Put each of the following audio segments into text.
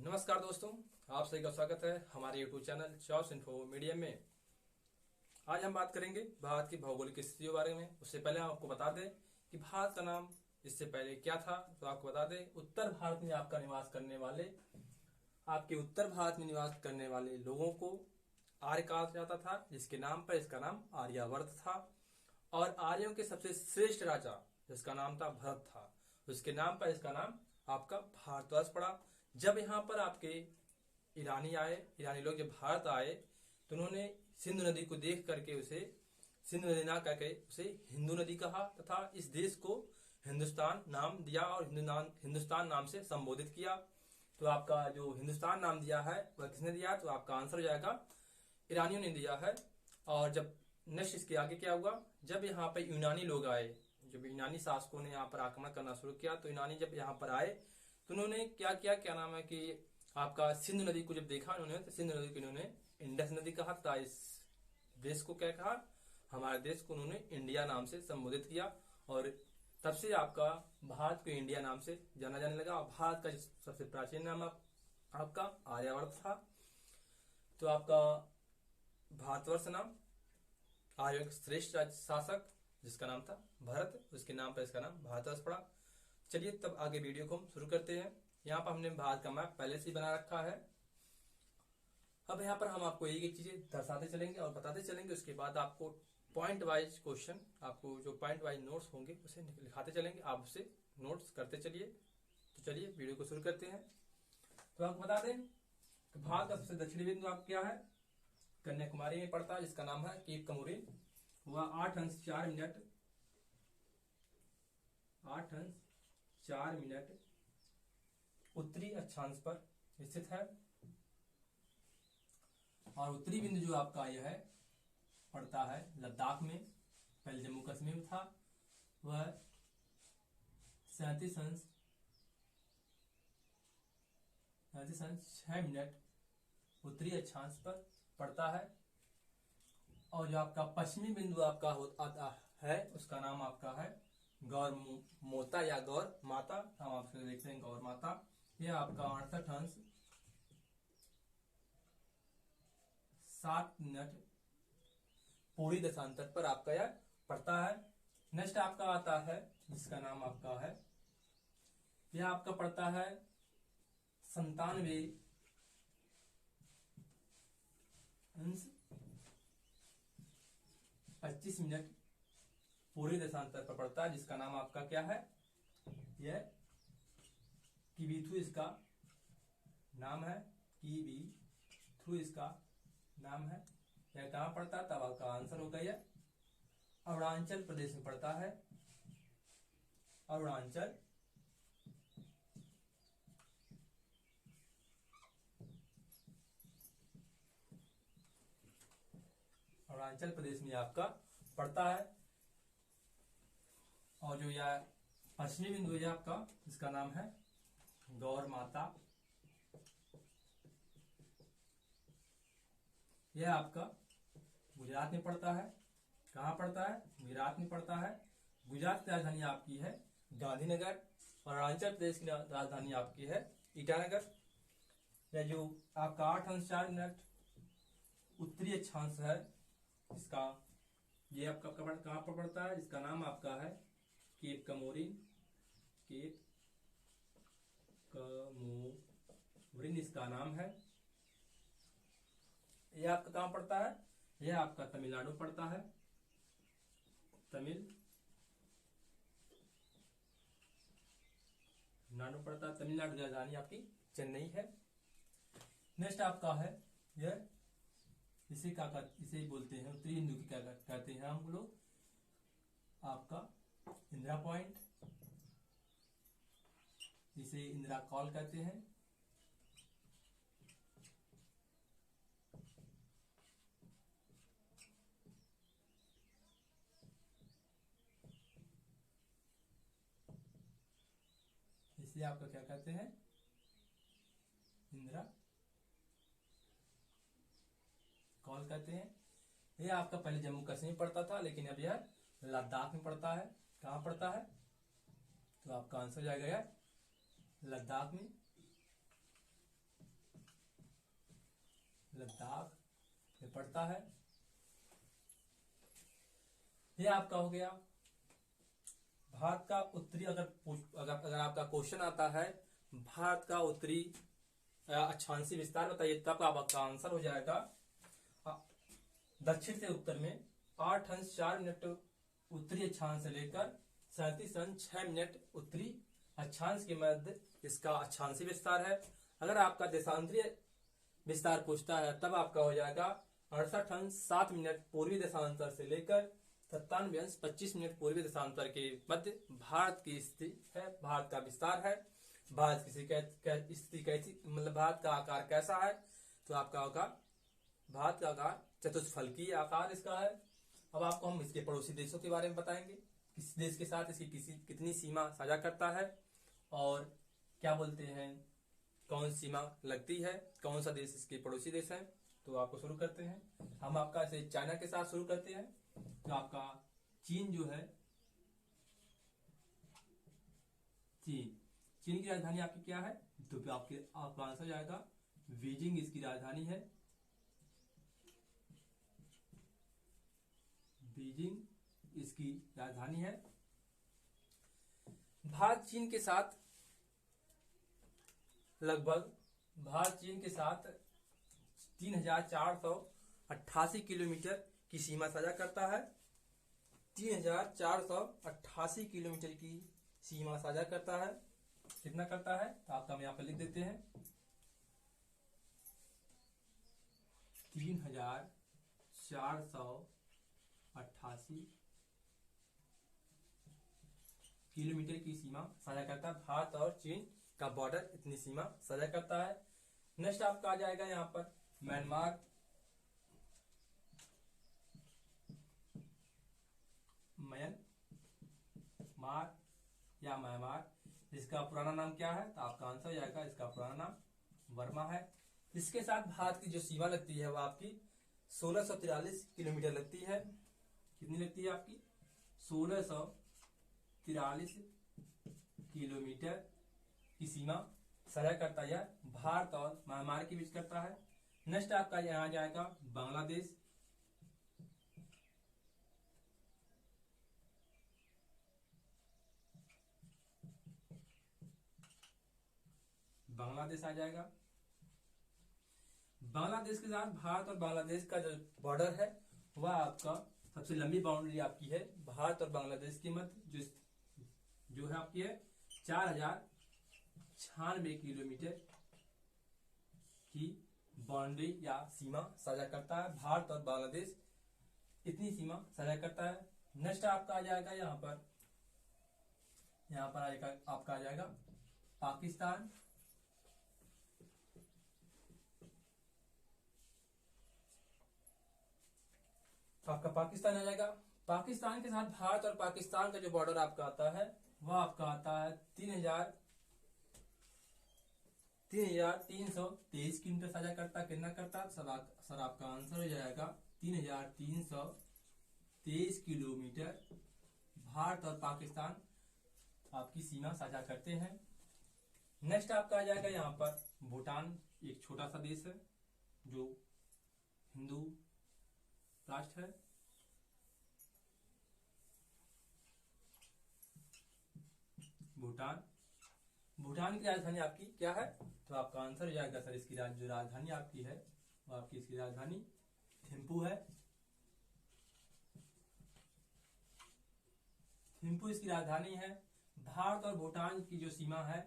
नमस्कार दोस्तों, आप सभी का स्वागत है हमारे YouTube channel choice info media में। आज हम बात करेंगे भारत की भौगोलिक स्थिति के बारे में। उससे पहले हम आपको बता दें कि भारत का नाम इससे पहले क्या था। तो आपको बता दें, उत्तर भारत में आपका निवास करने वाले आपके उत्तर भारत में निवास करने वाले लोगों को आर्य कहा जाता था, जिसके नाम पर इसका नाम आर्यावर्त था। और आर्यों के सबसे श्रेष्ठ राजा जिसका नाम था भरत था, उसके नाम पर इसका नाम आपका भारतवर्ष पड़ा। जब यहाँ पर आपके ईरानी लोग जब भारत आए तो उन्होंने सिंधु नदी को देख करके उसे सिंधु नदी ना करके उसे हिंदू नदी कहा तथा इस देश को हिंदुस्तान नाम दिया और हिंदुस्तान नाम से संबोधित किया। तो आपका जो हिंदुस्तान नाम दिया है वह किसने दिया? तो आपका आंसर हो जाएगा ईरानियों ने दिया है। और जब नेक्स्ट इसके आगे क्या हुआ, जब यहाँ पर यूनानी लोग आए, जब यूनानी शासकों ने यहाँ पर आक्रमण करना शुरू किया तो यूनानी जब यहाँ पर आए तो उन्होंने क्या किया, क्या नाम है कि आपका सिंधु नदी को जब देखा उन्होंने तो सिंधु नदी को इन्होंने इंडस नदी कहा था। इस देश को क्या कहा, हमारे देश को उन्होंने इंडिया नाम से संबोधित किया। और तब से आपका भारत को इंडिया नाम से जाना जाने लगा। और भारत का सबसे प्राचीन नाम आपका आर्यावर्त था। तो आपका भारतवर्ष नाम आर्यों के श्रेष्ठ शासक जिसका नाम था भरत, उसके नाम पर इसका नाम भारतवर्ष पड़ा। चलिए तब आगे वीडियो को हम शुरू करते हैं। यहाँ पर हमने भारत का मैप पहले से बना रखा है। अब यहाँ पर हम आपको एक एक चीजें दर्शाते चलेंगे और बताते चलेंगे। उसके बाद आपको पॉइंट वाइज क्वेश्चन, आपको जो पॉइंट वाइज नोट्स होंगे उसे लिखाते चलेंगे, आप उसे नोट्स करते चलिए। तो चलिए वीडियो को शुरू करते हैं। तो आपको बता दें कि भारत का सबसे दक्षिणी बिंदु आप क्या है, कन्याकुमारी में पड़ता है, जिसका नाम है केप कमोरिन। वह 8 अंश 4 मिनट उत्तरी अक्षांश पर स्थित है। और उत्तरी बिंदु जो आपका यह है पड़ता है लद्दाख में, पहले जम्मू कश्मीर में था। वह 37 अंश 6 मिनट उत्तरी अक्षांश पर पड़ता है। और जो आपका पश्चिमी बिंदु आपका आता है उसका नाम आपका है गौर मोता या गौर माता। हम आपसे देखते हैं गौर माता। यह आपका 68 अंश 7 मिनट पूरी देशांतर पर आपका यह पड़ता है। नेक्स्ट आपका आता है जिसका नाम आपका है, यह आपका पड़ता है 97 अंश 25 मिनट पूरे देशांतर पर पड़ता है, जिसका नाम आपका क्या है, यह किबीथु इसका नाम है, किबीथु इसका नाम है। यह कहां पड़ता है? तब आपका आंसर होगा यह अरुणाचल प्रदेश में पड़ता है। अरुणाचल प्रदेश में आपका पड़ता है। और जो यह पश्चिमी बिंदु है आपका, इसका नाम है गौर माता। यह आपका गुजरात में पड़ता है। कहां पड़ता है? गुजरात में पड़ता है। गुजरात की राजधानी आपकी है गांधीनगर और अरुणाचल प्रदेश की राजधानी आपकी है ईटानगर। यह जो आपका 8 अंश 4 मिनट उत्तरी अक्षांश है, इसका ये आपका कहां पर पड़ता है? इसका नाम आपका है केप कमोरिन। केप कमोरिन इसका नाम है। यह आपका कहां पड़ता है? यह आपका तमिलनाडु पड़ता है। तमिलनाडु पड़ता है। तमिलनाडु की राजधानी आपकी चेन्नई है। नेक्स्ट आपका है यह इसे बोलते हैं उत्तरी बिंदु की क्या कहते हैं हम लोग, आपका इंदिरा पॉइंट, इसे इंदिरा कॉल कहते हैं। इसे आपका क्या कहते हैं? इंदिरा कॉल कहते हैं। यह आपका पहले जम्मू कश्मीर पड़ता था, लेकिन अब यह लद्दाख में पड़ता है। कहां पड़ता है? तो आपका आंसर जाएगा लद्दाख में। लद्दाख में पड़ता है। ये आपका हो गया भारत का उत्तरी। अगर आपका क्वेश्चन आता है भारत का उत्तरी अक्षांशीय विस्तार बताइए, तब आपका आंसर हो जाएगा दक्षिण से उत्तर में 8 अंश 4 मिनट उत्तरी अक्षांश से लेकर 37 अंश 6 मिनट उत्तरी अक्षांश के मध्य इसका अक्षांशीय विस्तार है। अगर आपका देशांतरीय विस्तार पूछता है तब आपका हो जाएगा 68 अंश 7 मिनट पूर्वी देशांतर से लेकर 97 अंश 25 मिनट पूर्वी देशांतर के मध्य भारत की स्थिति है, भारत का विस्तार है। भारत की स्थिति कैसी, मतलब भारत का आकार कैसा है, तो आपका होगा भारत का आकार चतुष्फलकीय आकार इसका है। अब आपको हम इसके पड़ोसी देशों के बारे में बताएंगे, किस देश के साथ इसकी कितनी सीमा साझा करता है और क्या बोलते हैं, कौन सीमा लगती है, कौन सा देश इसके पड़ोसी देश है। तो आपको शुरू करते हैं, हम आपका इसे चाइना के साथ शुरू करते हैं। तो आपका चीन जो है, चीन की राजधानी आपकी क्या है, तो आपका आंसर जाएगा बीजिंग इसकी राजधानी है। बीजिंग इसकी राजधानी है। भारत चीन के साथ 3488 किलोमीटर की सीमा साझा करता है। 3488 किलोमीटर की सीमा साझा करता है। कितना करता है, तो आपका हम यहाँ पर लिख देते हैं 3488 किलोमीटर की सीमा साझा करता है। भारत और चीन का बॉर्डर इतनी सीमा साझा करता है। नेक्स्ट आपका आ जाएगा यहाँ पर म्यांमार। म्यांमार इसका पुराना नाम क्या है, तो आपका आंसर हो जाएगा इसका पुराना नाम वर्मा है। इसके साथ भारत की जो सीमा लगती है वह आपकी 1643 किलोमीटर लगती है। कितनी लगती है आपकी 1643 किलोमीटर की सीमा साझा करता है, भारत और म्यांमार के बीच करता है। नेक्स्ट आपका यहाँ आ जाएगा बांग्लादेश। बांग्लादेश आ जाएगा। बांग्लादेश के साथ भारत और बांग्लादेश का जो बॉर्डर है वह आपका सबसे लंबी बाउंड्री आपकी है भारत और बांग्लादेश के मध्य जो है आपकी है 4096 किलोमीटर की बाउंड्री या सीमा साझा करता है। भारत और बांग्लादेश इतनी सीमा साझा करता है। नेक्स्ट आपका आ जाएगा यहाँ पर आपका आ जाएगा पाकिस्तान। आपका पाकिस्तान आ जाएगा। पाकिस्तान के साथ भारत और पाकिस्तान का जो बॉर्डर आपका आता है वह आपका आता है 3323 किलोमीटर साझा करता। कितना करता सर आपका आंसर हो जाएगा 3323 किलोमीटर भारत और पाकिस्तान आपकी सीमा साझा करते हैं। नेक्स्ट आपका आ जाएगा यहाँ पर भूटान। एक छोटा सा देश है जो हिंदू राष्ट्र है। भूटान की राजधानी आपकी क्या है, तो आपका आंसर हो जाएगा सर इसकी जो राजधानी आपकी है वो आपकी इसकी राजधानी थिम्पू है। थिम्पू इसकी राजधानी है। भारत और भूटान की जो सीमा है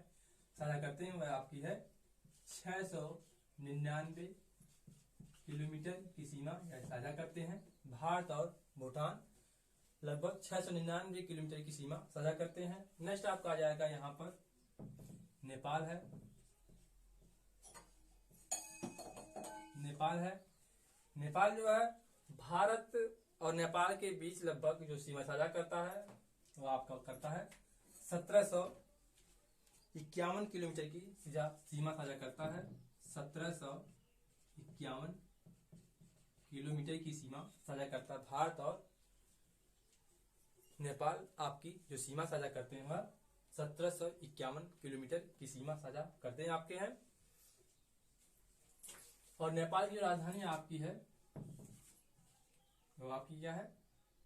साझा करते हैं वह आपकी है 699 किलोमीटर की सीमा साझा करते हैं। भारत और भूटान लगभग 699 किलोमीटर की सीमा साझा करते हैं। नेक्स्ट आपका आ जाएगा यहाँ पर नेपाल है। नेपाल जो है भारत और नेपाल के बीच लगभग जो सीमा साझा करता है वो आपका करता है 1751 किलोमीटर की सीमा साझा करता है। 1751 किलोमीटर की सीमा साझा करता है। भारत और नेपाल आपकी जो सीमा साझा करते हैं वह 1751 किलोमीटर की सीमा साझा करते हैं आपके हैं। और नेपाल की जो राजधानी आपकी है वो आपकी क्या है,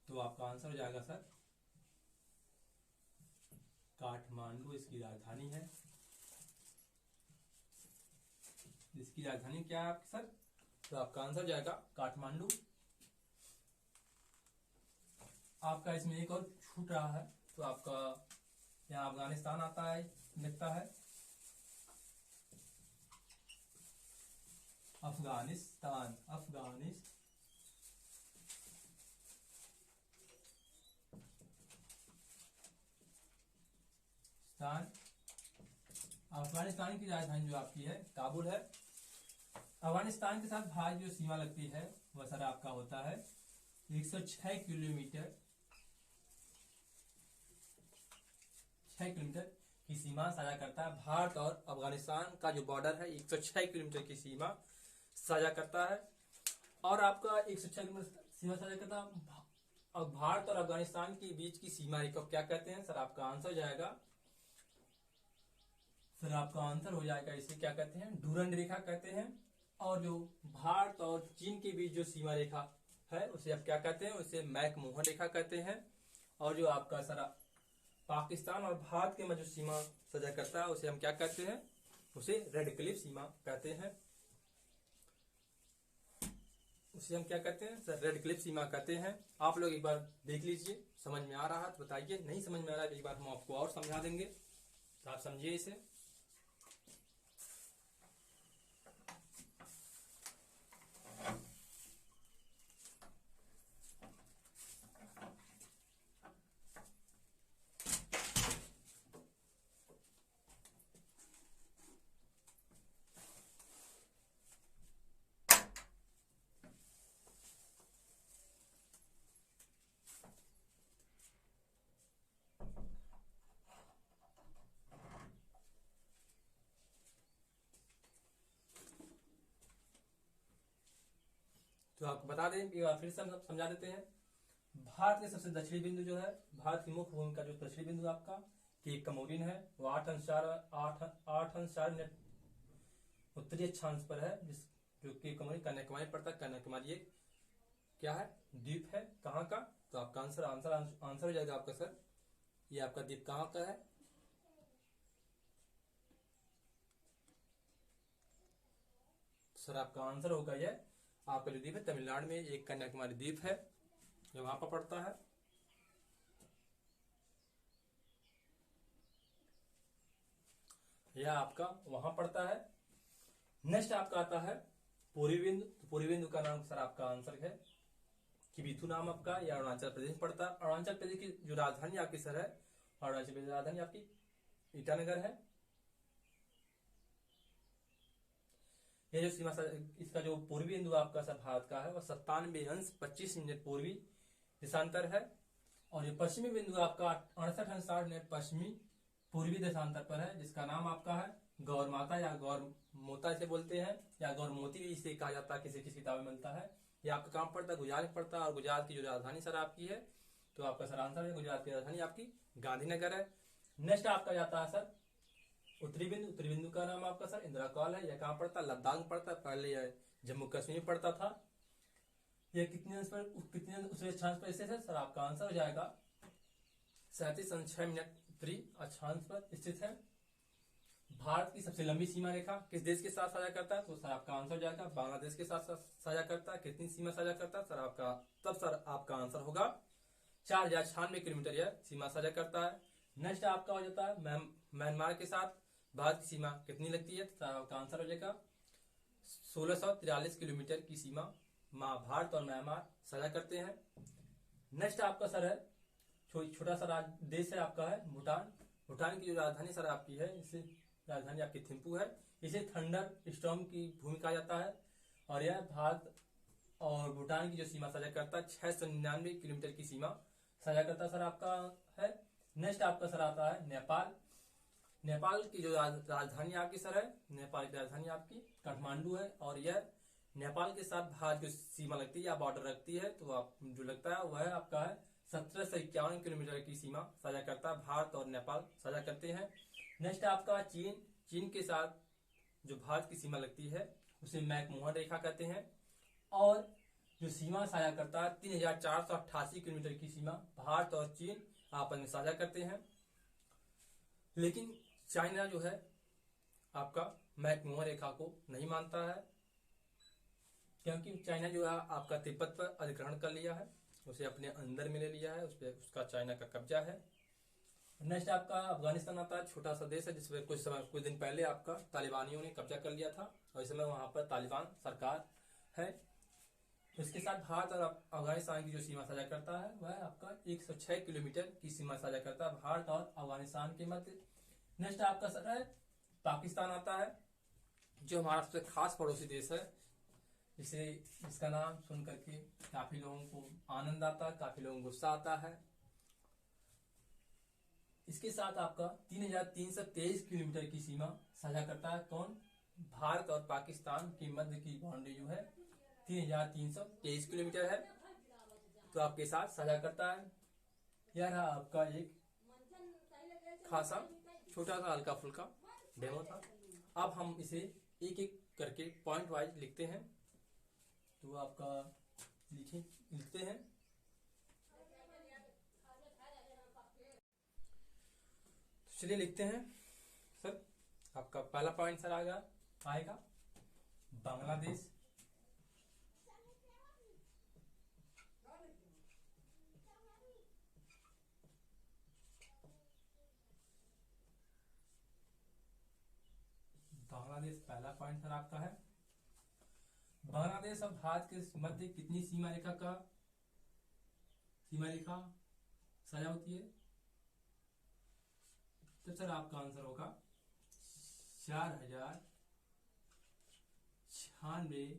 तो आपका आंसर हो जाएगा सर काठमांडू इसकी राजधानी है। इसकी राजधानी क्या है आपकी सर, तो आपका आंसर हो जाएगा काठमांडू। आपका इसमें एक और छूट रहा है, तो आपका यहाँ अफगानिस्तान आता है, लिखता है अफगानिस्तान। अफगानिस्तान की राजधानी जो आपकी है काबुल है। अफगानिस्तान के साथ भारत जो सीमा लगती है वह सर आपका होता है 106 किलोमीटर। 6 किलोमीटर की सीमा साझा करता है। भारत और अफगानिस्तान का जो बॉर्डर है 106 किलोमीटर की सीमा साझा करता है। और आपका 106 किलोमीटर सीमा साझा करता है। और भारत और अफगानिस्तान के बीच की सीमा रेखा क्या कहते हैं सर, आपका आंसर हो जाएगा इसे क्या कहते हैं, डूरंड रेखा कहते हैं। और जो भारत और चीन के बीच जो सीमा रेखा है उसे आप क्या कहते हैं, उसे मैकमोहन रेखा कहते हैं। और जो आपका सर पाकिस्तान और भारत के मध्य सीमा साझा करता है उसे हम क्या कहते हैं, उसे रेड क्लिफ सीमा कहते हैं। उसे हम क्या कहते हैं सर, रेड क्लिफ सीमा कहते हैं। आप लोग एक बार देख लीजिए, समझ में आ रहा है तो बताइए, नहीं समझ में आ रहा है तो एक बार हम आपको और समझा देंगे, तो आप समझिए इसे। तो आपको बता दें, एक बार फिर से हम समझा देते हैं। भारत के सबसे दक्षिणी बिंदु जो है, भारत की मुख्य भूमि का जो दक्षिणी बिंदु आपका केप कमोरिन है, वो 8 अंश उत्तरी अक्षांश पर है, जिस जो केप कमोरिन कन्याकुमारी पड़ता है। कन्याकुमारी एक क्या है, द्वीप है। कहाँ का, तो आपका आंसर हो जाएगा आपका सर, ये आपका द्वीप कहाँ का है, सर आपका आंसर होगा ये आपका जो द्वीप है तमिलनाडु में एक कन्याकुमारी द्वीप है जो वहां पर पड़ता है। यह आपका वहां पड़ता है। नेक्स्ट आपका आता है पूर्वी बिंदु। तो पूर्वी बिंदु का नाम सर आपका आंसर है किबिथु नाम आपका, यह अरुणाचल प्रदेश पड़ता है। अरुणाचल प्रदेश की जो राजधानी आपकी सर है, अरुणाचल प्रदेश राजधानी आपकी ईटानगर है। ये जो सीमा इसका जो पूर्वी बिंदु आपका सर भारत का है वह 97 अंश 25 मिनट पूर्वी देशांतर है। और ये पश्चिमी बिंदु आपका 68 अंश 60 मिनट पश्चिमी पूर्वी देशांतर पर है, जिसका नाम आपका है गौर माता या गौर मोता इसे बोलते हैं, या गौर मोती भी इसे कहा जाता है, किसी किसी किताब में मिलता है। ये आपका कहाँ पड़ता है, गुजरात में पड़ता है। और गुजरात की जो राजधानी सर आपकी है, तो आपका सर आंसर है गुजरात की राजधानी आपकी गांधीनगर है। नेक्स्ट आपका जाता है सर उत्तरी बिंदु। उत्तरी बिंदु का नाम आपका सर इंदिरा कॉल है। यह कहाँ पड़ता है, लद्दाख में पड़ता है। पहले यह जम्मू कश्मीर पड़ता था। यह कितने अंश पर उत्तरी अक्षांश पर स्थित है, सर आपका आंसर हो जाएगा 37 अंश 6 मिनट उत्तरी अक्षांश पर स्थित है। भारत की सबसे लंबी सीमा रेखा किस देश के साथ साझा करता है, तो सर आपका आंसर हो जाएगा बांग्लादेश के साथ साझा करता है। कितनी सीमा साझा करता है सर आपका, तब सर आपका आंसर होगा 4096 किलोमीटर यह सीमा साझा करता है। नेक्स्ट आपका हो जाता है म्यांमार के साथ भारत की सीमा कितनी लगती है, तो आपका आंसर हो जाएगा 1643 किलोमीटर की सीमा भारत और म्यांमार साझा करते हैं। नेक्स्ट आपका सर है छोटा सा देश है आपका है भूटान। भूटान की जो राजधानी सर आपकी है, इसे राजधानी आपकी थिम्पू है। इसे थंडर स्टॉर्म की भूमि कहा जाता है। और यह भारत और भूटान की जो सीमा साझा करता है 699 किलोमीटर की सीमा साझा करता सर आपका है। नेक्स्ट आपका सर आता है नेपाल। नेपाल की जो राजधानी आपकी सर है, नेपाल की राजधानी आपकी काठमांडू है। और यह नेपाल के साथ भारत जो सीमा लगती है या बॉर्डर रखती है, तो आप जो लगता है वह आपका है 1751 किलोमीटर की सीमा साझा करता है। भारत और नेपाल साझा करते हैं। नेक्स्ट आपका चीन। चीन के साथ जो भारत की सीमा लगती है उसे मैकमोहन रेखा कहते हैं। और जो सीमा साझा करता है 3488 किलोमीटर की सीमा भारत और चीन आपस में साझा करते हैं। लेकिन चाइना जो है आपका मैकमोहन रेखा को नहीं मानता है, क्योंकि चाइना जो है आपका तिब्बत पर अधिग्रहण कर लिया है, उसे अपने अंदर में ले लिया है, उस पर उसका चाइना का कब्जा है। नेक्स्ट आपका अफगानिस्तान आता है, छोटा सा देश है जिसमें कुछ दिन पहले आपका तालिबानियों ने कब्जा कर लिया था और इस समय वहां पर तालिबान सरकार है। इसके साथ भारत और अफगानिस्तान की जो सीमा साझा करता है वह आपका 106 किलोमीटर की सीमा साझा करता है भारत और अफगानिस्तान के मध्य। नेक्स्ट आपका सर है पाकिस्तान आता है, जो हमारा सबसे खास पड़ोसी देश है। इसका नाम सुन करके काफी लोगों को आनंद आता है, काफी लोगों को गुस्सा आता है। इसके साथ आपका 3323 किलोमीटर की सीमा साझा करता है कौन? भारत और पाकिस्तान के मध्य की बाउंड्री जो है 3323 किलोमीटर है, तो आपके साथ साझा करता है। यह रहा आपका एक खासा छोटा सा हल्का फुल्का डेमो था। अब हम इसे एक एक करके पॉइंट वाइज लिखते हैं, तो आपका लिखते हैं। चलिए लिखते हैं सर। आपका पहला पॉइंट सर आएगा बांग्लादेश। बांग्लादेश पहला पॉइंट सर आपका है। बांग्लादेश और भारत के मध्य कितनी सीमा रेखा साझा होती है? तो सर आपका आंसर होगा 4096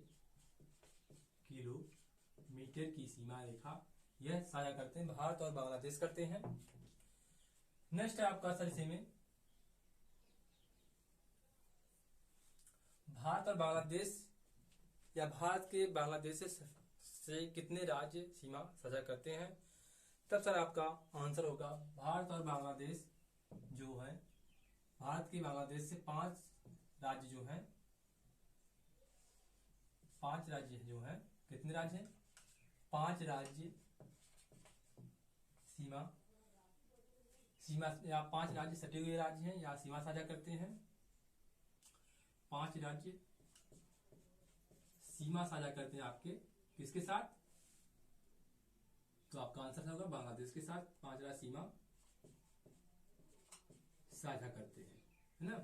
किलोमीटर की सीमा रेखा यह साझा करते हैं, भारत और बांग्लादेश करते हैं। नेक्स्ट है आपका सर इसी में भारत और बांग्लादेश या भारत के बांग्लादेश से कितने राज्य सीमा साझा करते हैं? तब सर आपका आंसर होगा भारत और बांग्लादेश जो है, भारत के बांग्लादेश से 5 राज्य जो हैं, 5 राज्य जो हैं, कितने राज्य हैं? 5 राज्य सीमा या 5 राज्य सटे हुए राज्य हैं या सीमा साझा करते हैं। 5 राज्य सीमा साझा करते हैं आपके किसके साथ? तो आपका आंसर होगा बांग्लादेश के साथ 5 राज्य सीमा साझा करते हैं, है ना।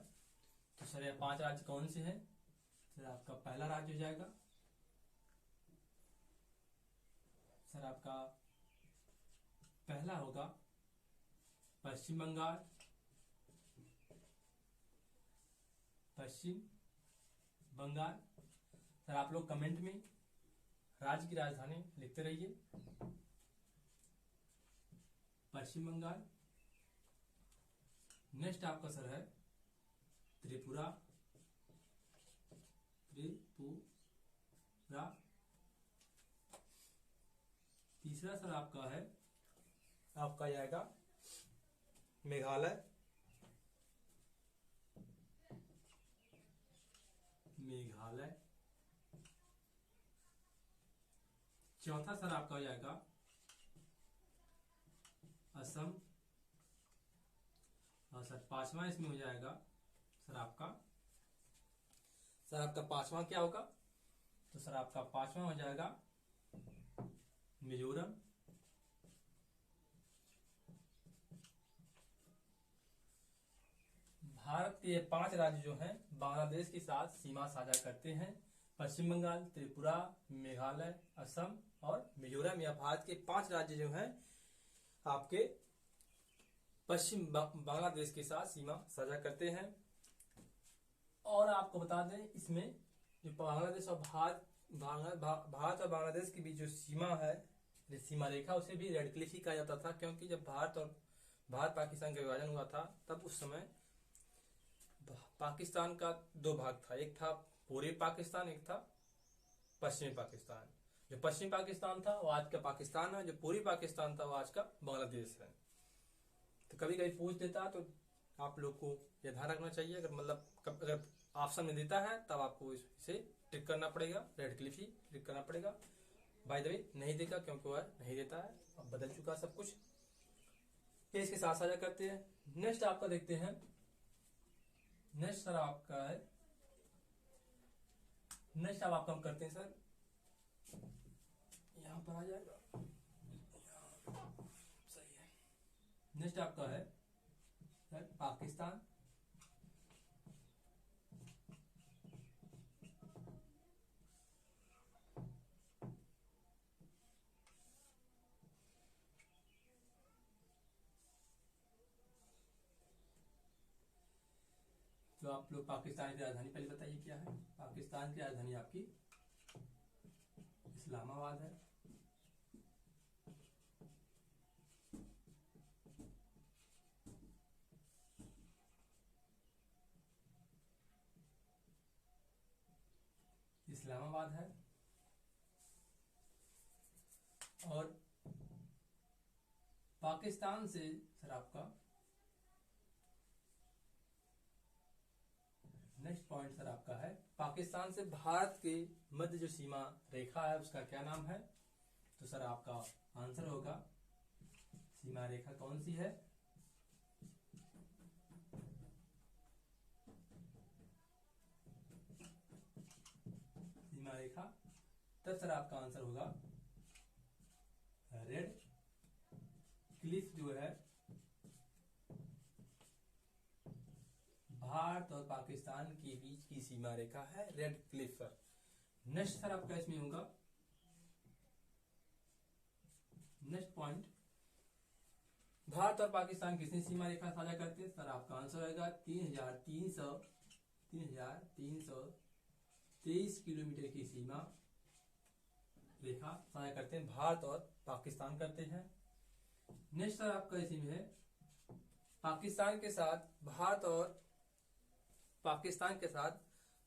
तो सर ये 5 राज्य कौन से हैं? सर आपका पहला राज्य हो जाएगा सर आपका पहला होगा पश्चिम बंगाल। सर आप लोग कमेंट में राज्य की राजधानी लिखते रहिए, पश्चिम बंगाल। नेक्स्ट आपका सर है त्रिपुरा। तीसरा सर आपका है, आपका आएगा मेघालय। चौथा सर आपका हो जाएगा असम। और सर 5वां इसमें हो जाएगा सर आपका पांचवा क्या होगा? तो सर आपका 5वां हो जाएगा मिजोरम। भारत के 5 राज्य जो हैं बांग्लादेश के साथ सीमा साझा करते हैं, पश्चिम बंगाल, त्रिपुरा, मेघालय, असम और मिजोरम। या भारत के 5 राज्य जो हैं आपके पश्चिम बांग्लादेश के साथ सीमा साझा करते हैं। और आपको बता दें इसमें जो बांग्लादेश और भारत और बांग्लादेश के बीच जो सीमा है, सीमा रेखा, उसे भी रेड क्लिफ ही कहा जाता था, क्योंकि जब भारत पाकिस्तान का विभाजन हुआ था तब उस समय पाकिस्तान का 2 भाग था, एक था पूर्वी पाकिस्तान, एक था पश्चिमी पाकिस्तान। जो पश्चिमी पाकिस्तान था वो आज का पाकिस्तान है, जो पूर्वी पाकिस्तान था वो आज का बांग्लादेश है। तो कभी कभी पूछ देता तो आप लोग को यह ध्यान रखना चाहिए, अगर ऑप्शन में देता है तब आपको इसे टिक करना पड़ेगा, रेड क्लिफ ही टिक करना पड़ेगा। बाय द वे नहीं देगा क्योंकि वह नहीं देता है, अब बदल चुका सब कुछ। ये इसके साथ साझा करते हैं। नेक्स्ट आपका देखते हैं, नेक्स्ट सर आपका है, नेक्स्ट अब आपका हम करते हैं सर, यहां पर आ जाएगा, सही है। नेक्स्ट आपका है सर पाकिस्तान। तो आप लोग पाकिस्तान की राजधानी पहले बताइए क्या है। पाकिस्तान की राजधानी आपकी इस्लामाबाद है। इस्लामाबाद है। और पाकिस्तान से सर आपका नेक्स्ट पॉइंट सर आपका है, पाकिस्तान से भारत के मध्य जो सीमा रेखा है उसका क्या नाम है। तो सर आपका आंसर होगा, सीमा रेखा कौन सी है, सीमा रेखा। तब सर आपका आंसर होगा रेड क्लिफ, जो है भारत और पाकिस्तान के बीच की सीमा रेखा है red Cliff sir. Next sir आपका इसमें होगा, नेक्स्ट पॉइंट, भारत और पाकिस्तान कितनी सीमा रेखा साझा करते हैं। सर आपका आंसर होगा 3,323 किलोमीटर की सीमा रेखा साझा करते हैं, भारत और पाकिस्तान करते हैं। नेक्स्ट सर आपका इसी में है, पाकिस्तान के साथ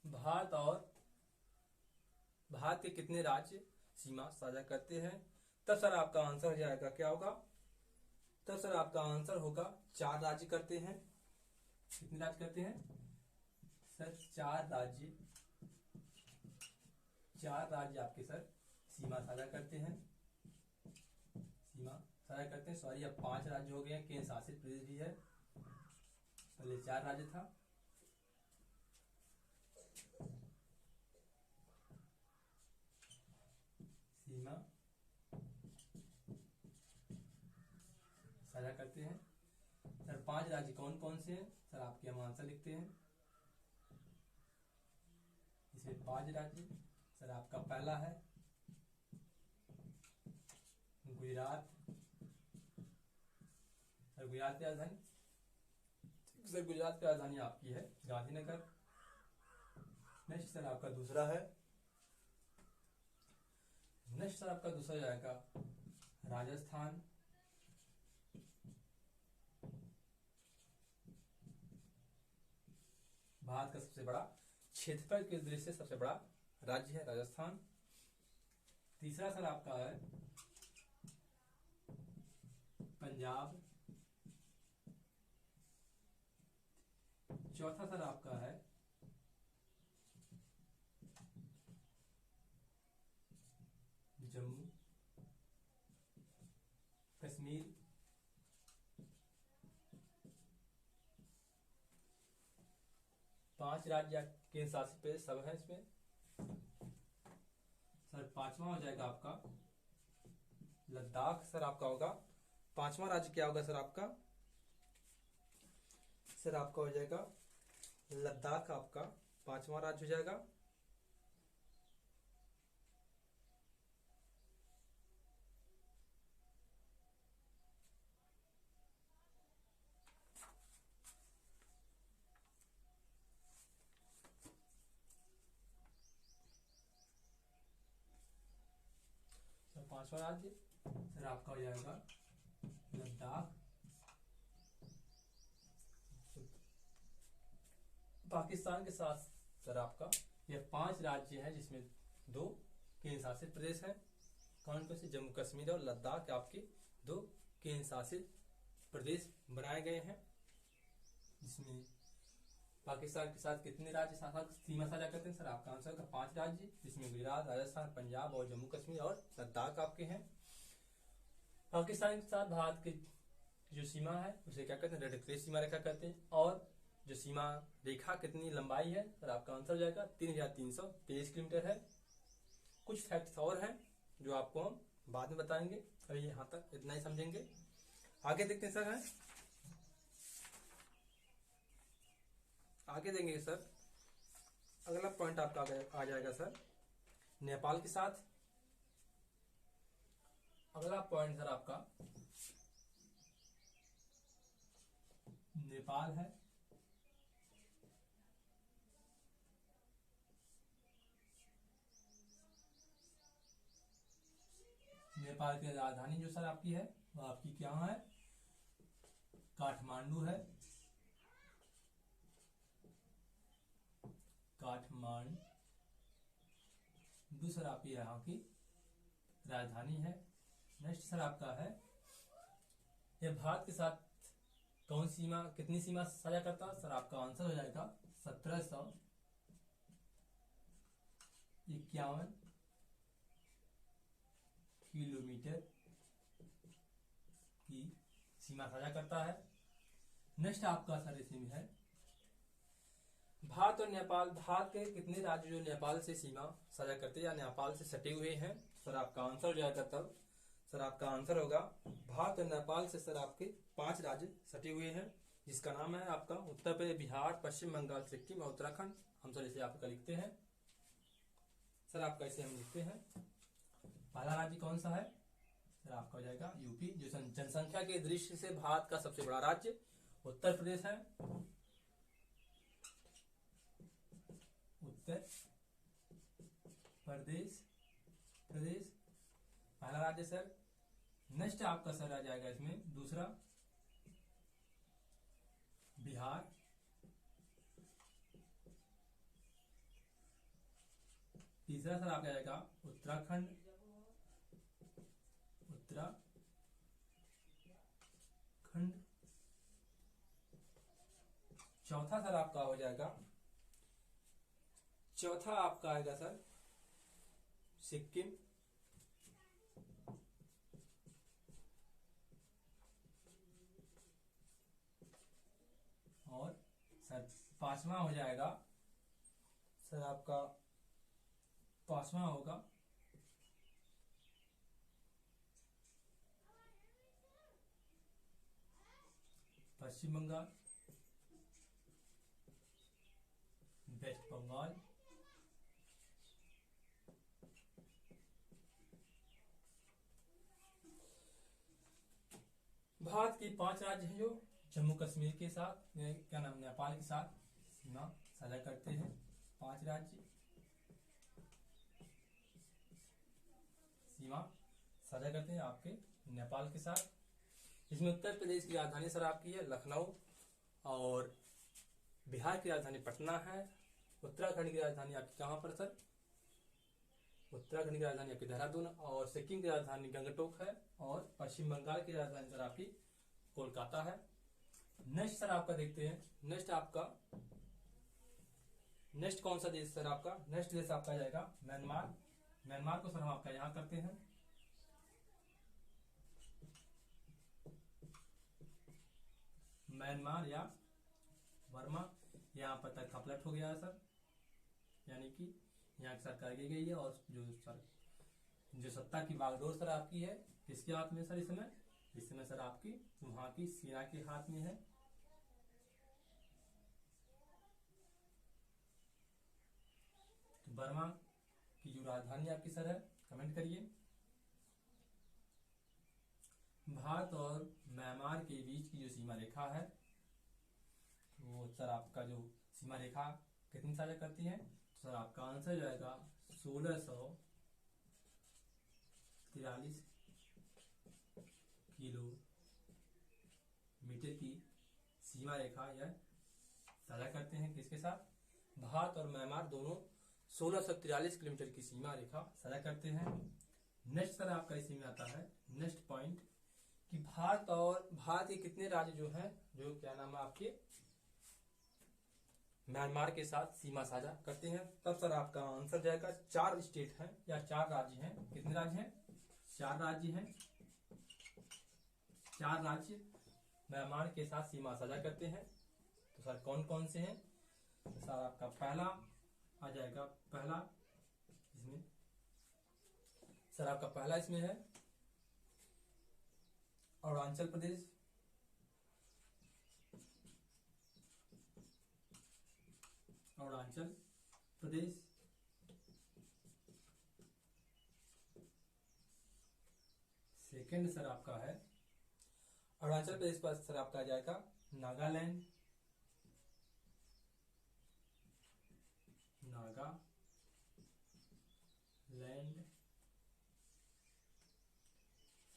भारत और भारत के कितने राज्य सीमा साझा करते हैं। तब सर आपका आंसर हो जाएगा, क्या होगा, तब सर आपका आंसर होगा 4 राज्य करते हैं। कितने राज्य करते हैं सर, 4 राज्य, 4 राज्य आपके सर सीमा साझा करते हैं, सीमा साझा करते हैं। सॉरी, अब 5 राज्य हो गए हैं, केंद्र शासित प्रदेश भी है, पहले 4 राज्य था। सीमा साझा करते हैं सर। 5 राज्य कौन कौन से हैं सर, आपके हम आंसर लिखते हैं। इसमें 5 राज्य सर, आपका पहला है गुजरात सर, गुजरात की राजधानी सर, गुजरात की राजधानी आपकी है गांधीनगर। नेक्स्ट सर आपका दूसरा है, नेक्स्ट सर आपका दूसरा जाएगा राजस्थान। भारत का सबसे बड़ा क्षेत्रफल के दृष्टि से सबसे बड़ा राज्य है राजस्थान। तीसरा सर आपका है पंजाब। चौथा सर आपका है जम्मू कश्मीर। पांच राज्य केंद्र शासित प्रदेश सब है इसमें सर। पांचवा हो जाएगा आपका लद्दाख सर, आपका होगा पांचवा राज्य क्या होगा सर आपका, सर आपका हो जाएगा लद्दाख, आपका पांचवा राज्य हो जाएगा। पांचवा राज्य सर आपका हो जाएगा लद्दाख। पाकिस्तान के साथ सर आपका ये 5 राज्य हैं जिसमें 2 केंद्र शासित प्रदेश हैं। कौन कौन से, जम्मू कश्मीर और लद्दाख आपके 2 केंद्र शासित प्रदेश बनाए गए हैं, जिसमें पाकिस्तान के साथ कितने राज्य सीमा साझा करते हैं? सर आपका आंसर होगा 5 राज्य, जिसमें गुजरात, राजस्थान, पंजाब और जम्मू कश्मीर और लद्दाख आपके हैं। पाकिस्तान के साथ भारत की जो सीमा है उसे क्या कहते हैं? रेड क्रेस्ट सीमा रेखा कहते हैं। और जो सीमा रेखा कितनी लंबाई है? सर आपका आंसर हो जाएगा 3323 किलोमीटर है। कुछ फैक्ट्स और हैं जो आपको हम बाद में बताएंगे, अभी यहाँ तक इतना ही समझेंगे। आगे देखते हैं सर, है आगे देंगे सर। अगला पॉइंट आपका आ जाएगा सर नेपाल के साथ। अगला पॉइंट सर आपका नेपाल है। नेपाल की राजधानी जो सर आपकी है वो आपकी क्या है? काठमांडू है। काठमांडू सर आपकी यहाँ की राजधानी है। नेक्स्ट सर आपका है, यह भारत के साथ कौन सीमा कितनी सीमा साझा करता है? सर आपका आंसर हो जाएगा 1751 किलोमीटर की सीमा साझा करता है। नेक्स्ट आपका सर इसमें है, भारत और नेपाल, भारत के कितने राज्य जो नेपाल से सीमा साझा करते हैं या नेपाल से सटे हुए हैं? सर आपका आंसर हो जाएगा तब, सर आपका आंसर होगा भारत और नेपाल से सर आपके 5 राज्य सटे हुए हैं, जिसका नाम है आपका उत्तर प्रदेश, बिहार, पश्चिम बंगाल, सिक्किम और उत्तराखंड। हम सर इसे आपका लिखते हैं। सर आपका इसे हम लिखते हैं। पहला राज्य कौन सा है? सर आपका हो जाएगा यूपी। जो जनसंख्या के दृष्टि से भारत का सबसे बड़ा राज्य उत्तर प्रदेश है। उत्तर प्रदेश पहला राज्य सर। नेक्स्ट आपका सर आ जाएगा इसमें दूसरा बिहार। तीसरा सर आपका जाएगा उत्तराखंड। चौथा सर आपका हो जाएगा, चौथा आपका आएगा सर सिक्किम। और सर पांचवा हो जाएगा सर आपका, पांचवा होगा पश्चिम बंगाल, वेस्ट बंगाल, भारत के 5 राज्य हैं जो जम्मू कश्मीर के साथ क्या नाम नेपाल के साथ सीमा साझा करते हैं। 5 राज्य सीमा साझा करते हैं आपके नेपाल के साथ। इसमें उत्तर प्रदेश की राजधानी सर आपकी है लखनऊ, और बिहार की राजधानी पटना है। उत्तराखंड की राजधानी आपकी कहाँ पर सर? उत्तराखंड की राजधानी आपकी देहरादून, और सिक्किम की राजधानी गंगटोक है, और पश्चिम बंगाल की राजधानी सर आपकी कोलकाता है। नेक्स्ट सर आपका देखते हैं, नेक्स्ट कौन सा देश सर आपका? नेक्स्ट देश आपका जाएगा म्यांमार। म्यांमार को सर हम आपका यहाँ करते हैं म्यांमार या वर्मा। यहाँ पर तक खपलट हो गया है सर, यानी कि यहाँ की सरकार की गई है, और जो सत्ता की बागडोर सर आपकी है किसके हाथ में सर? इस समय सर आपकी वहां की सेना के हाथ में है। तो बर्मा की जो राजधानी आपकी सर है, कमेंट करिए। भारत और म्यांमार के बीच की जो सीमा रेखा है वो सर आपका जो सीमा रेखा कितनी साझा करती है? सर आपका आंसर जाएगा 1643 किलोमीटर की सीमा रेखा यह साझा करते हैं। किसके साथ? भारत और म्यांमार दोनों 1643 किलोमीटर की सीमा रेखा साझा करते हैं। नेक्स्ट सर आपका इसी में आता है नेक्स्ट पॉइंट कि भारत के कितने राज्य जो हैं, जो क्या नाम है आपके म्यांमार के साथ सीमा साझा करते हैं। तब सर आपका आंसर जाएगा 4 स्टेट हैं या 4 राज्य हैं। कितने राज्य हैं? 4 राज्य हैं। 4 राज्य म्यांमार के साथ सीमा साझा करते हैं। तो सर कौन कौन से हैं? तो सर आपका पहला आ जाएगा, पहला इसमें सर आपका पहला इसमें है अरुणाचल प्रदेश, अरुणाचल प्रदेश। सेकंड सर आपका है अरुणाचल प्रदेश पर सर आपका आ जाएगा नागालैंड, नागालैंड।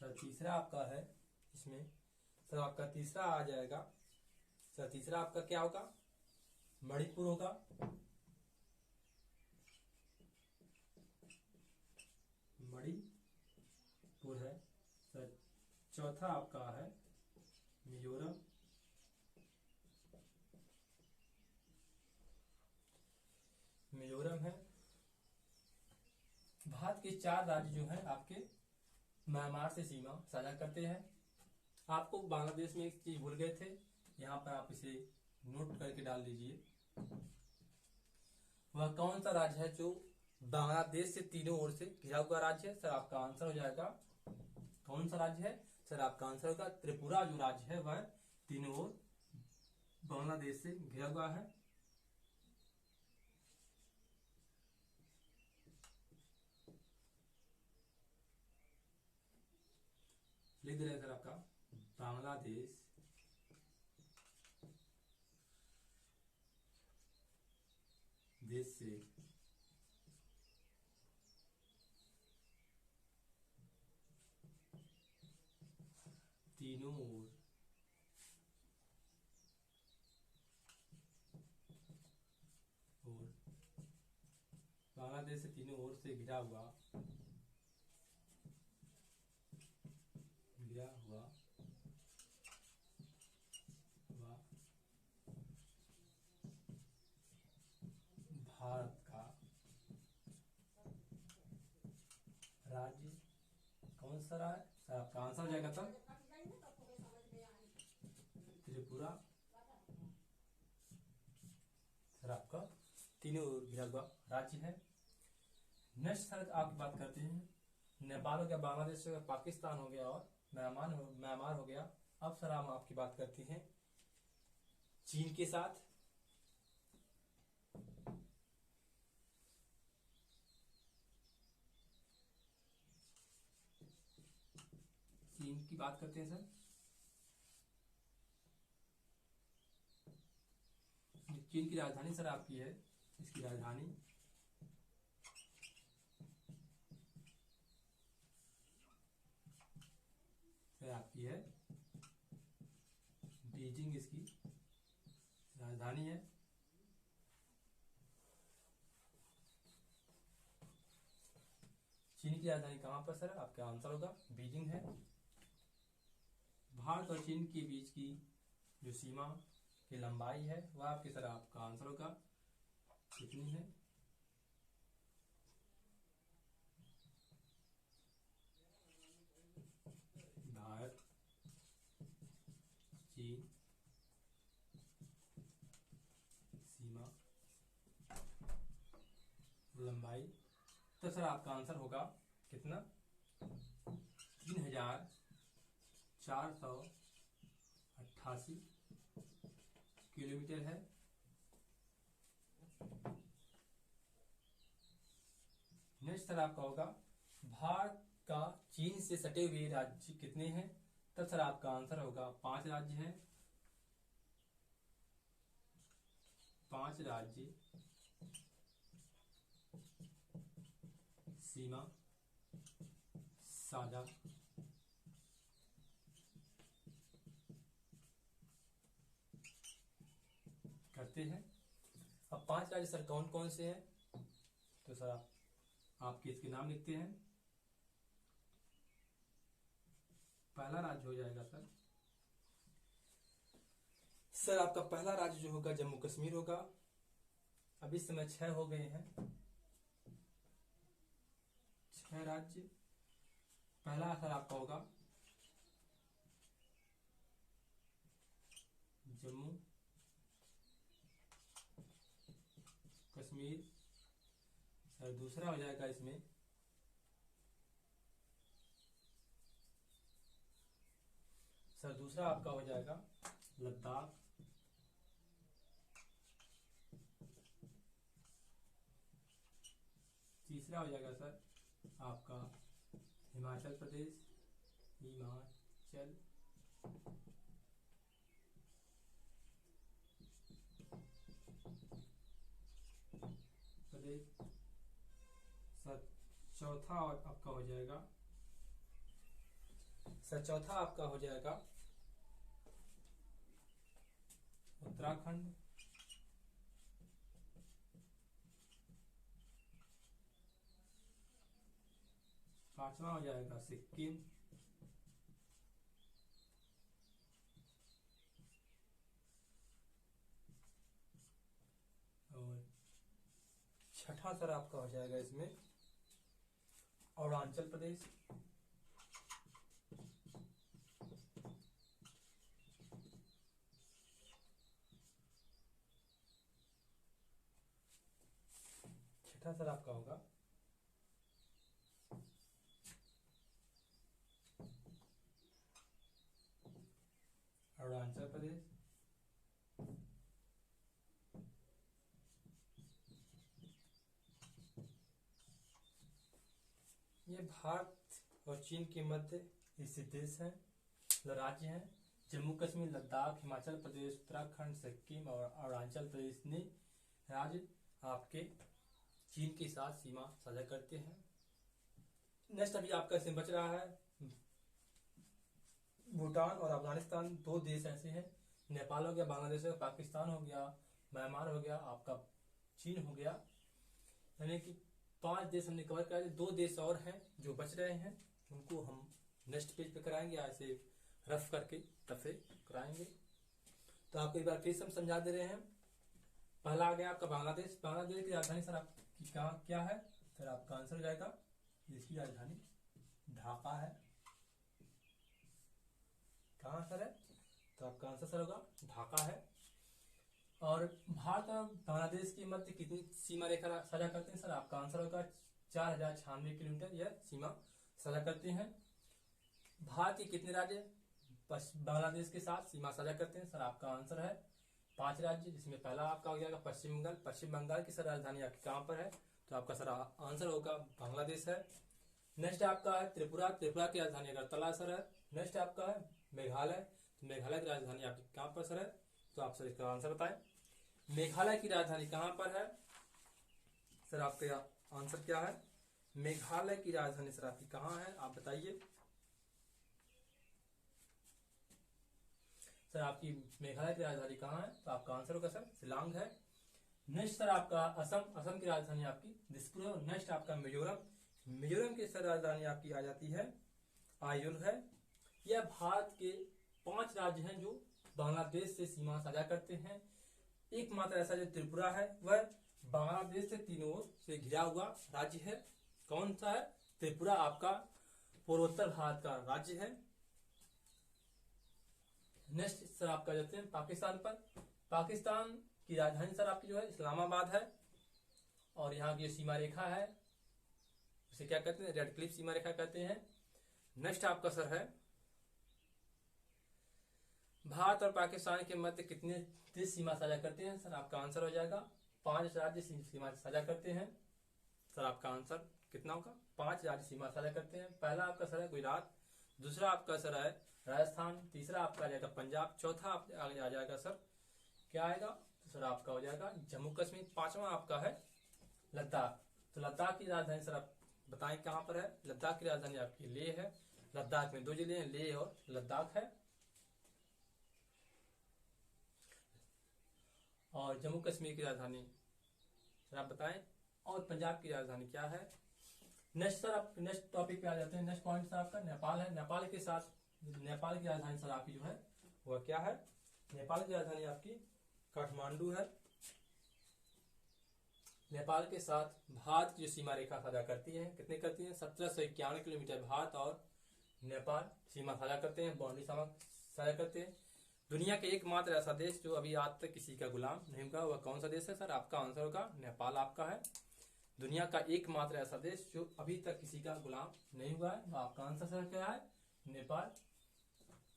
सर तीसरा आपका है इसमें, सर आपका तीसरा आ जाएगा, सर तीसरा आपका क्या होगा? मणिपुर होगा। मणिपुर है सर। चौथा आपका है मिजोरम, मिजोरम है। भारत के 4 राज्य जो हैं आपके म्यांमार से सीमा साझा करते हैं। आपको बांग्लादेश में एक चीज भूल गए थे, यहाँ पर आप इसे नोट करके डाल दीजिए। वह कौन सा राज्य है जो बांग्लादेश से तीनों ओर से घिरा हुआ राज्य है? सर आपका आंसर हो जाएगा, कौन सा राज्य है? सर आपका आंसर होगा त्रिपुरा। जो राज्य है वह तीनों ओर बांग्लादेश से घिरा हुआ है। लिख दे रहे हैं सर आपका बांग्लादेश देश से तीनों ओर बांग्लादेश से तीनों ओर से घिरा हुआ भारत का राज्य कौन सा रहा है? सर आपका आंसर हो जाएगा सर त्रिपुरा। सर आपका तीनों ओर घिरा हुआ राज्य है। नेक्स्ट सर आप बात करते हैं, नेपाल हो गया, बांग्लादेश हो गया, पाकिस्तान हो गया और म्यांमार हो गया। अब सर हम आपकी बात करते हैं चीन के साथ। चीन की बात करते हैं सर। चीन की राजधानी सर आपकी है, इसकी राजधानी सर आपकी है बीजिंग, इसकी राजधानी है। चीन की राजधानी कहां पर सर? आपका आंसर होगा बीजिंग है। भारत और चीन के बीच की जो सीमा की लंबाई है वह आपके सर आपका आंसर होगा कितनी है? भारत चीन सीमा लंबाई, तो सर आपका आंसर होगा कितना? 3488 किलोमीटर है। नेक्स्ट सर आपका होगा भारत का चीन से सटे हुए राज्य कितने हैं? तब सर आपका आंसर होगा 5 राज्य हैं। 5 राज्य सीमा साझा करते हैं। अब 5 राज्य सर कौन कौन से हैं? तो सर आपके इसके नाम लिखते हैं। पहला राज्य हो जाएगा सर आपका पहला राज्य जो होगा जम्मू कश्मीर होगा। अब इस समय 6 हो गए हैं, 6 राज्य। पहला सर आपका होगा जम्मू कश्मीर। सर दूसरा हो जाएगा इसमें सर दूसरा आपका हो जाएगा लद्दाख। तीसरा हो जाएगा सर आपका हिमाचल प्रदेश, हिमाचल प्रदेश। सर चौथा आपका हो जाएगा उत्तराखंड। पांचवा हो जाएगा सिक्किम। और छठा सर आपका हो जाएगा इसमें अरुणाचल प्रदेश। छठा सर आपका होगा अरुणाचल प्रदेश। ये भारत और चीन के मध्य स्थित देश हैं, राज्य हैं। जम्मू कश्मीर, लद्दाख, हिमाचल प्रदेश, उत्तराखंड, सिक्किम और अरुणाचल प्रदेश ने राज्य आपके चीन के साथ सीमा साझा करते हैं। नेक्स्ट अभी आपका इसमें बच रहा है भूटान और अफगानिस्तान। 2 देश ऐसे हैं, नेपाल हो गया, बांग्लादेश हो गया, पाकिस्तान हो गया, म्यांमार हो गया, आपका चीन हो गया। यानी कि 5 देश हमने कवर कराए। 2 देश और हैं जो बच रहे हैं, उनको हम नेक्स्ट पेज पे कराएंगे, ऐसे रफ करके रफे कराएंगे। तो आपको एक बार फिर से हम समझा दे रहे हैं। पहला आ गया आपका बांग्लादेश। बांग्लादेश की राजधानी सर आपकी क्या है? सर आपका आंसर हो जाएगा, इसकी राजधानी ढाका है। कहाँ सर है? तो आपका आंसर सर होगा ढाका है। और भारत और बांग्लादेश के मध्य कितनी सीमा रेखा साझा करते हैं? सर आपका आंसर होगा 4096 किलोमीटर यह सीमा साझा करते हैं। भारत के कितने राज्य बांग्लादेश के साथ सीमा साझा करते हैं? सर आपका आंसर है 5 राज्य, जिसमें पहला आपका हो जाएगा पश्चिम बंगाल। पश्चिम बंगाल की सर राजधानी आपकी कहाँ पर है? तो आपका सर आंसर होगा बांग्लादेश है। नेक्स्ट आपका है त्रिपुरा। त्रिपुरा की राजधानी अगरतला सर है। नेक्स्ट आपका है मेघालय। तो मेघालय की राजधानी आपकी कहाँ पर सर है? तो आप सर इसका आंसर बताएं। मेघालय की राजधानी कहाँ पर है? सर आपका आंसर क्या है? मेघालय की राजधानी सर आपकी कहाँ है, आप बताइए। सर आपकी मेघालय की राजधानी कहाँ है? तो आपका आंसर होगा सर शिलांग है। नेक्स्ट सर आपका असम। असम की राजधानी आपकी दिसपुर है। नेक्स्ट आपका मिजोरम। मिजोरम की सर राजधानी आपकी आ जाती है आयुर है। यह भारत के 5 राज्य हैं जो बांग्लादेश से सीमा साझा करते हैं। एकमात्र ऐसा जो त्रिपुरा है वह बांग्लादेश से तीनों ओर से घिरा हुआ राज्य है। कौन सा है? त्रिपुरा आपका पूर्वोत्तर भारत का राज्य है। नेक्स्ट सर आपका जाते हैं पाकिस्तान पर। पाकिस्तान की राजधानी सर आपकी जो है इस्लामाबाद है। और यहाँ की सीमा रेखा है उसे क्या कहते हैं? रेड क्लिफ सीमा रेखा कहते हैं। नेक्स्ट आपका सर है भारत और पाकिस्तान के मध्य कितने देश सीमा साझा करते हैं? सर आपका आंसर हो जाएगा 5 राज्य सीमा साझा करते हैं। सर आपका आंसर कितना होगा? 5 राज्य सीमा साझा करते हैं। पहला आपका सर है गुजरात। दूसरा आपका सर है राजस्थान। तीसरा आपका आ जाएगा पंजाब। चौथा आ जाएगा सर क्या आएगा? तो सर आपका हो जाएगा जम्मू कश्मीर। 5वां आपका है लद्दाख। तो लद्दाख की राजधानी सर आप बताएं कहां पर है? लद्दाख की राजधानी आपकी लेह है। लद्दाख में 2 जिले हैं, लेह और लद्दाख है। और जम्मू कश्मीर की राजधानी सर आप बताएं। और पंजाब की राजधानी क्या है? नेक्स्ट सर आप नेक्स्ट टॉपिक पे आ जाते हैं। नेक्स्ट पॉइंट सर आपका नेपाल है। नेपाल के साथ नेपाल की राजधानी सर आपकी जो है वह क्या है? नेपाल की राजधानी आपकी काठमांडू है। नेपाल के साथ भारत की जो सीमा रेखा साझा करती है, कितने करती है? 1751 किलोमीटर भारत और नेपाल सीमा साझा करते हैं, बाउंड्री साझा करते हैं। दुनिया के एकमात्र ऐसा देश जो अभी आज तक किसी का गुलाम नहीं हुआ, वह कौन सा देश है सर? आपका आंसर होगा नेपाल आपका है। दुनिया का एकमात्र ऐसा देश जो अभी तक किसी का गुलाम नहीं हुआ है, आपका आंसर सर क्या है? नेपाल।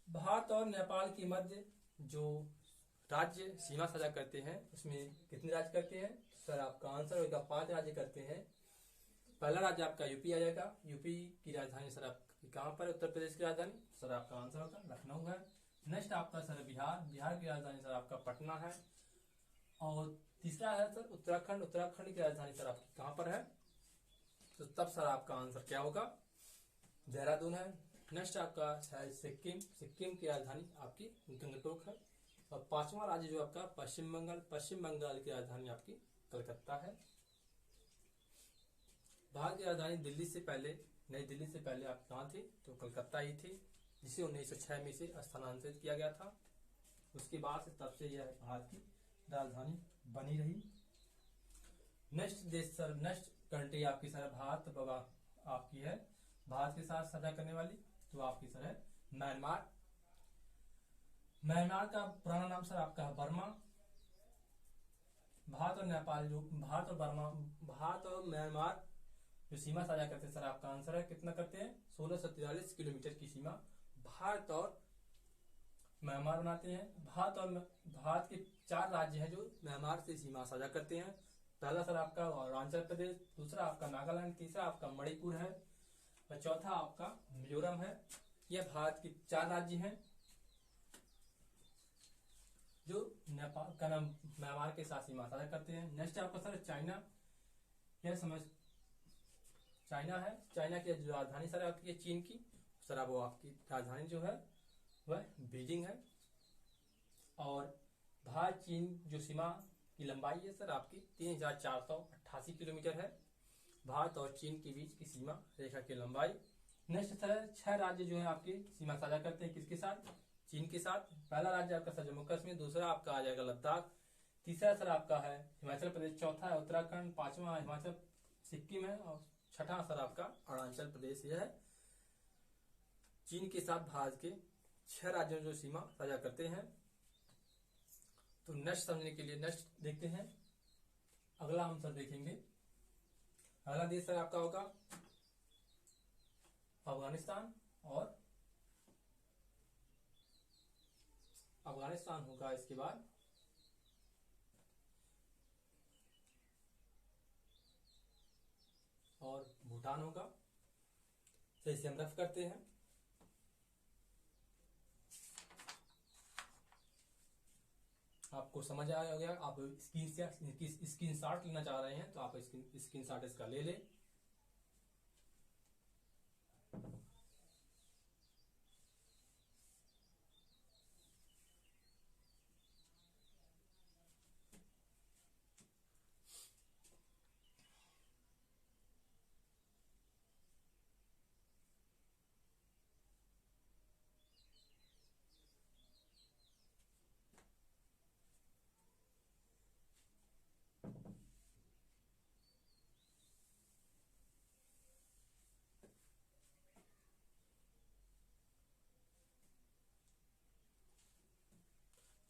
भारत और नेपाल के मध्य जो राज्य सीमा साझा करते हैं उसमें कितने राज्य करते हैं सर? आपका आंसर होगा 5 राज्य करते हैं। पहला राज्य आपका यूपी आ जाएगा। यूपी की राजधानी सर आपकी कहाँ पर? उत्तर प्रदेश की राजधानी सर आपका आंसर होगा लखनऊ है। नेक्स्ट आपका सर बिहार। बिहार की राजधानी सर आपका पटना है। और तीसरा है सर उत्तराखंड। उत्तराखंड की राजधानी सर आपकी कहाँ पर है? तो तब सर आपका आंसर क्या होगा? देहरादून है। नेक्स्ट आपका है सिक्किम। सिक्किम की राजधानी आपकी गंगटोक है। और 5वां राज्य जो आपका पश्चिम बंगाल। पश्चिम बंगाल की राजधानी आपकी कलकत्ता है। भारत की राजधानी दिल्ली से पहले, नई दिल्ली से पहले आप कहाँ थी? तो कलकत्ता ही थी, जिसे 1906 में से स्थानांतरित किया गया था। उसके बाद से तब से यह भारत की राजधानी बनी रही। नेक्स्ट देश सर, नेक्स्ट कंट्री आपकी सर भारत बाबा आपकी है भारत के साथ साझा करने वाली, तो आपकी सर है म्यांमार। म्यांमार का पुराना नाम सर आपका है बर्मा। भारत और नेपाल जो भारत और म्यांमार जो सीमा साझा करते हैं सर, आपका आंसर है कितना करते हैं? 1643 किलोमीटर की सीमा भारत और म्यांमार बनाते हैं। भारत के 4 राज्य हैं जो म्यांमार से सीमा साझा करते हैं। पहला सर आपका अरुणाचल प्रदेश, दूसरा आपका नागालैंड, तीसरा आपका मणिपुर है और चौथा आपका मिजोरम है। यह भारत के 4 राज्य हैं जो नेपाल का नाम म्यांमार के साथ सीमा साझा करते हैं। नेक्स्ट आपका सर चाइना। यह समझ चाइना है। चाइना की जो राजधानी सर आपकी है चीन की, सर वो आपकी राजधानी जो है वह बीजिंग है। और भारत चीन जो सीमा की लंबाई है सर आपकी 3488 किलोमीटर है, भारत और चीन के बीच की सीमा रेखा की लंबाई। नेक्स्ट सर 6 राज्य जो है आपकी सीमा साझा करते हैं किसके साथ? चीन के साथ। पहला राज्य आपका सर जम्मू कश्मीर, दूसरा आपका आ जाएगा लद्दाख, तीसरा सर आपका है हिमाचल प्रदेश, चौथा है उत्तराखंड, 5वां हिमाचल सिक्किम है और छठा सर आपका अरुणाचल प्रदेश। यह है चीन के साथ भारत के 6 राज्यों जो सीमा साझा करते हैं। तो नेक्स्ट समझने के लिए नेक्स्ट देखते हैं। अगला हम सर देखेंगे, अगला देश सर आपका होगा अफगानिस्तान। और अफगानिस्तान होगा इसके बाद और भूटान होगा। तो इसे हम रफ करते हैं। आपको समझ आ गया? आप स्क्रीन शॉट लेना चाह रहे हैं तो आप स्क्रीन शॉट इसका ले लें।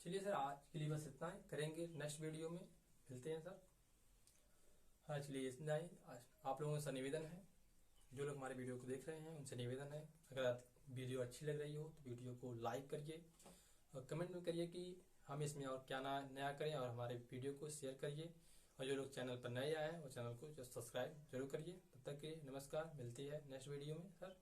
चलिए सर आज के लिए बस इतना ही, करेंगे नेक्स्ट वीडियो में, मिलते हैं सर। हाँ चलिए इतना ही। आप लोगों से निवेदन है, जो लोग हमारे वीडियो को देख रहे हैं उनसे निवेदन है, अगर वीडियो अच्छी लग रही हो तो वीडियो को लाइक करिए और कमेंट में करिए कि हम इसमें और क्या नया करें, और हमारे वीडियो को शेयर करिए। और जो लोग चैनल पर नए आए हैं वो चैनल को सब्सक्राइब जरूर करिए। तब तक के लिए नमस्कार, मिलती है नेक्स्ट वीडियो में सर।